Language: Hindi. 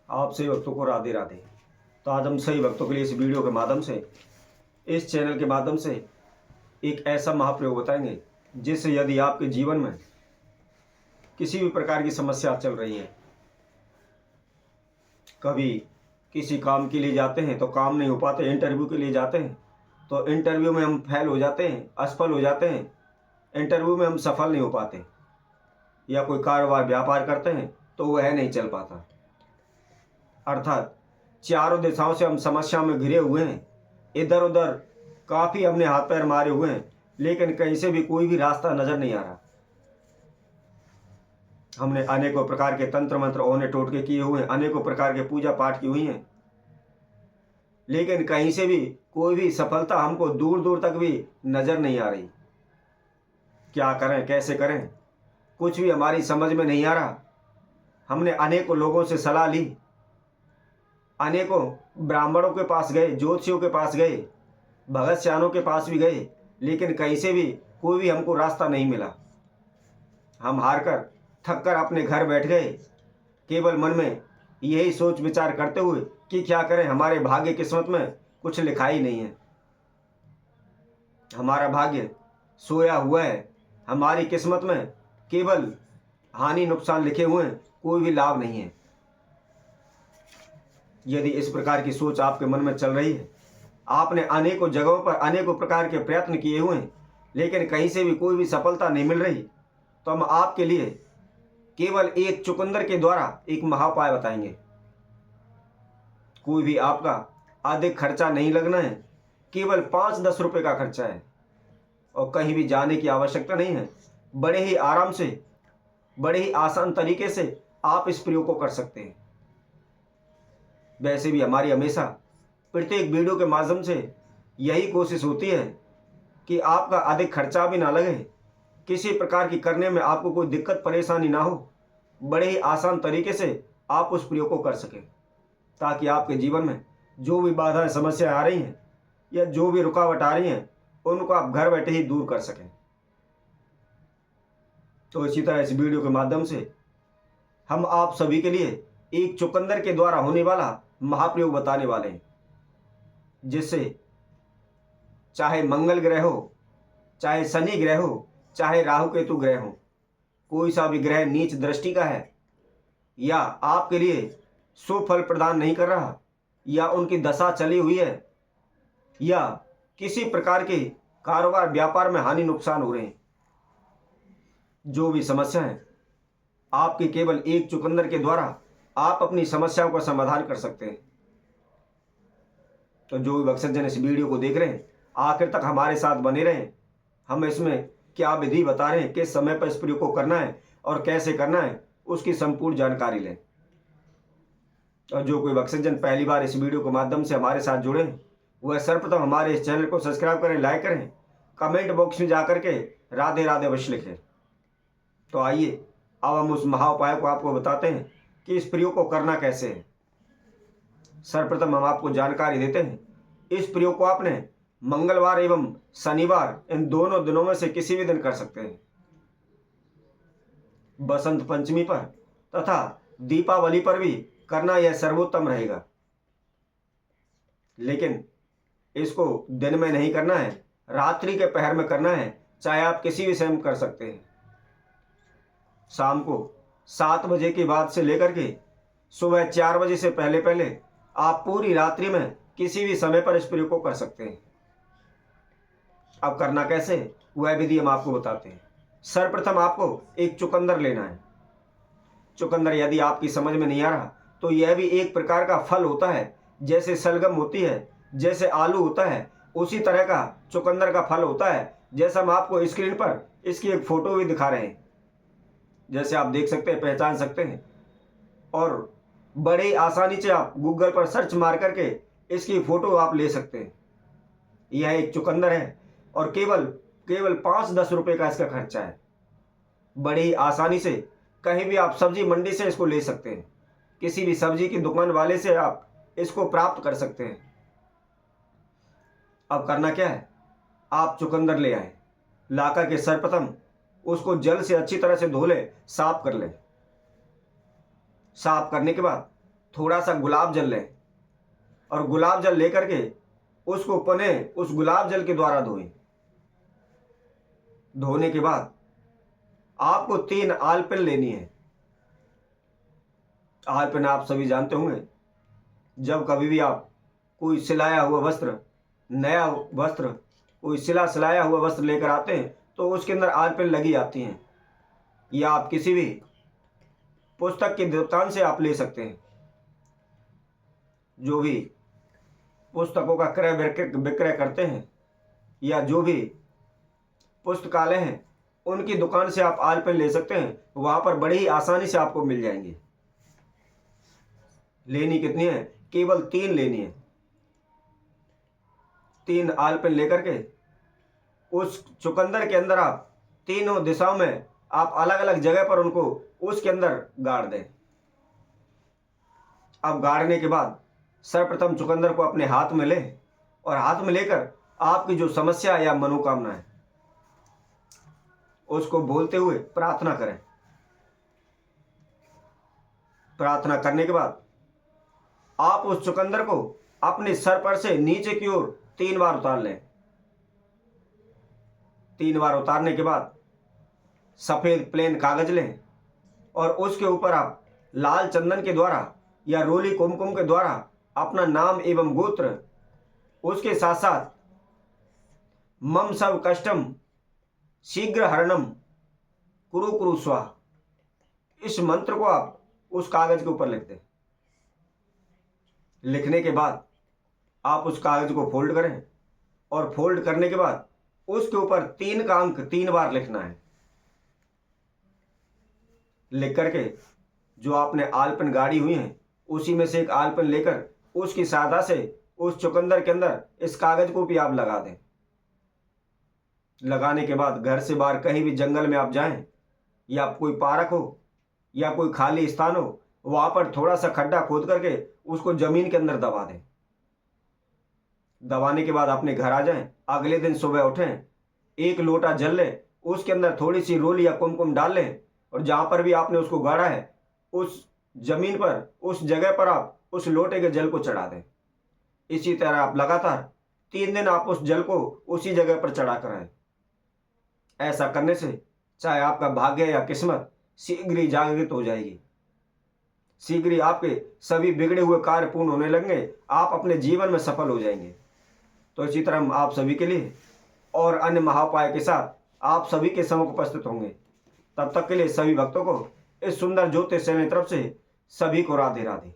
आप सभी भक्तों को राधे राधे। तो आज हम सभी भक्तों के लिए इस वीडियो के माध्यम से, इस चैनल के माध्यम से एक ऐसा महाप्रयोग बताएंगे जिससे यदि आपके जीवन में किसी भी प्रकार की समस्या चल रही है, कभी किसी काम के लिए जाते हैं तो काम नहीं हो पाते, इंटरव्यू के लिए जाते हैं तो इंटरव्यू में हम फेल हो जाते हैं, असफल हो जाते हैं, इंटरव्यू में हम सफल नहीं हो पाते, या कोई कारोबार व्यापार करते हैं तो वह नहीं चल पाता। अर्थात चारों दिशाओं से हम समस्या में घिरे हुए हैं, इधर उधर काफ़ी हमने हाथ पैर मारे हुए हैं, लेकिन कहीं से भी कोई भी रास्ता नज़र नहीं आ रहा। हमने अनेकों प्रकार के तंत्र मंत्र ओने टोटके किए हुए हैं, अनेकों प्रकार के पूजा पाठ की हुई हैं, लेकिन कहीं से भी कोई भी सफलता हमको दूर दूर तक भी नज़र नहीं आ रही। क्या करें, कैसे करें, कुछ भी हमारी समझ में नहीं आ रहा। हमने अनेकों लोगों से सलाह ली, अनेकों ब्राह्मणों के पास गए, ज्योतिषियों के पास गए, भगत सियानों के पास भी गए, लेकिन कहीं से भी कोई भी हमको रास्ता नहीं मिला। हम हार कर थक कर अपने घर बैठ गए, केवल मन में यही सोच विचार करते हुए कि क्या करें, हमारे भाग्य किस्मत में कुछ लिखा ही नहीं है। हमारा भाग्य सोया हुआ है, हमारी किस्मत में केवल हानि नुकसान लिखे हुए हैं, कोई भी लाभ नहीं है। यदि इस प्रकार की सोच आपके मन में चल रही है, आपने अनेकों जगहों पर अनेकों प्रकार के प्रयत्न किए हुए हैं, लेकिन कहीं से भी कोई भी सफलता नहीं मिल रही, तो हम आपके लिए केवल एक चुकंदर के द्वारा एक महाउपाय बताएंगे। कोई भी आपका अधिक खर्चा नहीं लगना है, केवल 5-10 रुपये का खर्चा है, और कहीं भी जाने की आवश्यकता नहीं है। बड़े ही आराम से, बड़े ही आसान तरीके से आप इस प्रयोग को कर सकते हैं। वैसे भी हमारी हमेशा प्रत्येक वीडियो के माध्यम से यही कोशिश होती है कि आपका अधिक खर्चा भी ना लगे, किसी प्रकार की करने में आपको कोई दिक्कत परेशानी ना हो, बड़े ही आसान तरीके से आप उस प्रयोग को कर सकें, ताकि आपके जीवन में जो भी बाधाएं समस्याएं आ रही हैं या जो भी रुकावट आ रही हैं, उनको आप घर बैठे ही दूर कर सकें। तो इसी तरह इस वीडियो के माध्यम से हम आप सभी के लिए एक चुकंदर के द्वारा होने वाला महाप्रयोग बताने वाले हैं, जिससे चाहे मंगल ग्रह हो, चाहे शनि ग्रह हो, चाहे राहु केतु ग्रह हो, कोई सा भी ग्रह नीच दृष्टि का है या आपके लिए शुभ फल प्रदान नहीं कर रहा, या उनकी दशा चली हुई है, या किसी प्रकार के कारोबार व्यापार में हानि नुकसान हो रहे हैं, जो भी समस्या है, आपके केवल एक चुकंदर के द्वारा आप अपनी समस्याओं का समाधान कर सकते हैं। तो जो भी भक्तजन इस वीडियो को देख रहे हैं, आखिर तक हमारे साथ बने रहें। हम इसमें क्या विधि बता रहे हैं, किस समय पर इस प्रयोग को करना है और कैसे करना है, उसकी संपूर्ण जानकारी लें। और जो कोई भक्तजन पहली बार इस वीडियो के माध्यम से हमारे साथ जुड़े हैं, वह सर्वप्रथम हमारे इस चैनल को सब्सक्राइब करें, लाइक करें, कमेंट बॉक्स में जाकर के राधे राधे अवश्य लिखें। तो आइए अब हम उस महाउपाय को आपको बताते हैं कि इस प्रयोग को करना कैसे है। सर्वप्रथम हम आपको जानकारी देते हैं, इस प्रयोग को आपने मंगलवार एवं शनिवार इन दोनों दिनों में से किसी भी दिन कर सकते हैं। बसंत पंचमी पर तथा दीपावली पर भी करना यह सर्वोत्तम रहेगा, लेकिन इसको दिन में नहीं करना है, रात्रि के पहर में करना है। चाहे आप किसी भी समय में कर सकते हैं, शाम को 7 बजे के बाद से लेकर के सुबह 4 बजे से पहले पहले आप पूरी रात्रि में किसी भी समय पर इस प्रयोग को कर सकते हैं। अब करना कैसे, वह विधि हम आपको बताते हैं। सर्वप्रथम आपको एक चुकंदर लेना है। चुकंदर यदि आपकी समझ में नहीं आ रहा, तो यह भी एक प्रकार का फल होता है, जैसे सलगम होती है, जैसे आलू होता है, उसी तरह का चुकंदर का फल होता है। जैसा हम आपको स्क्रीन पर इसकी एक फोटो भी दिखा रहे हैं, जैसे आप देख सकते हैं, पहचान सकते हैं, और बड़े आसानी से आप गूगल पर सर्च मार करके इसकी फोटो आप ले सकते हैं। यह एक चुकंदर है और केवल 5-10 रुपये का इसका खर्चा है। बड़ी ही आसानी से कहीं भी आप सब्जी मंडी से इसको ले सकते हैं, किसी भी सब्जी की दुकान वाले से आप इसको प्राप्त कर सकते हैं। अब करना क्या है, आप चुकंदर ले आए, ला करके सर्वप्रथम उसको जल से अच्छी तरह से धो ले, साफ कर ले। साफ करने के बाद थोड़ा सा गुलाब जल लें और गुलाब जल लेकर के उसको पुनः उस गुलाब जल के द्वारा धोएं। धोने के बाद आपको 3 आलपिन लेनी है। आलपिन आप सभी जानते होंगे, जब कभी भी आप कोई सिलाया हुआ वस्त्र, नया वस्त्र, कोई सिलाया हुआ वस्त्र लेकर आते हैं तो उसके अंदर आलपिन लगी आती हैं। या आप किसी भी पुस्तक की दुकान से आप ले सकते हैं। जो भी पुस्तकों का क्रय विक्रय करते हैं या जो भी पुस्तकालय हैं उनकी दुकान से आप आलपिन ले सकते हैं। वहां पर बड़ी ही आसानी से आपको मिल जाएंगे। लेनी कितनी है? केवल 3 लेनी है। 3 आलपिन लेकर के उस चुकंदर के अंदर आप तीनों दिशाओं में आप अलग अलग जगह पर उनको उसके अंदर गाड़ दें। अब गाड़ने के बाद सर्वप्रथम चुकंदर को अपने हाथ में लें और हाथ में लेकर आपकी जो समस्या या मनोकामना है उसको बोलते हुए प्रार्थना करें। प्रार्थना करने के बाद आप उस चुकंदर को अपने सर पर से नीचे की ओर 3 बार उतार लें। 3 बार उतारने के बाद सफेद प्लेन कागज लें और उसके ऊपर आप लाल चंदन के द्वारा या रोली कुमकुम के द्वारा अपना नाम एवं गोत्र, उसके साथ साथ मम सब कष्टम शीघ्र हरणम कुरु कुरु स्वाहा, इस मंत्र को आप उस कागज के ऊपर लिख दें। लिखने के बाद आप उस कागज को फोल्ड करें और फोल्ड करने के बाद उसके ऊपर 3 का अंक 3 बार लिखना है। लिख करके जो आपने आलपिन गाड़ी हुई है उसी में से एक आलपिन लेकर उसकी सहायता से उस चुकंदर के अंदर इस कागज को भी आप लगा दें। लगाने के बाद घर से बाहर कहीं भी जंगल में आप जाएं या कोई पार्क हो या कोई खाली स्थान हो, वहां पर थोड़ा सा खड्डा खोद करके उसको जमीन के अंदर दबा दें। दबाने के बाद अपने घर आ जाएं। अगले दिन सुबह उठें, 1 लोटा जल लें, उसके अंदर थोड़ी सी रोली या कुमकुम डाल लें और जहां पर भी आपने उसको गाड़ा है उस जमीन पर, उस जगह पर आप उस लोटे के जल को चढ़ा दें। इसी तरह आप लगातार 3 दिन आप उस जल को उसी जगह पर चढ़ा कर आए। ऐसा करने से चाहे आपका भाग्य या किस्मत शीघ्र ही जागृत हो जाएगी। शीघ्र ही आपके सभी बिगड़े हुए कार्य पूर्ण होने लगेंगे। आप अपने जीवन में सफल हो जाएंगे। तो इसी तरह हम आप सभी के लिए और अन्य महाउपाय के साथ आप सभी के सम्मुख उपस्थित होंगे। तब तक के लिए सभी भक्तों को इस सुंदर ज्योतिष चैनल की तरफ से सभी को राधे राधे।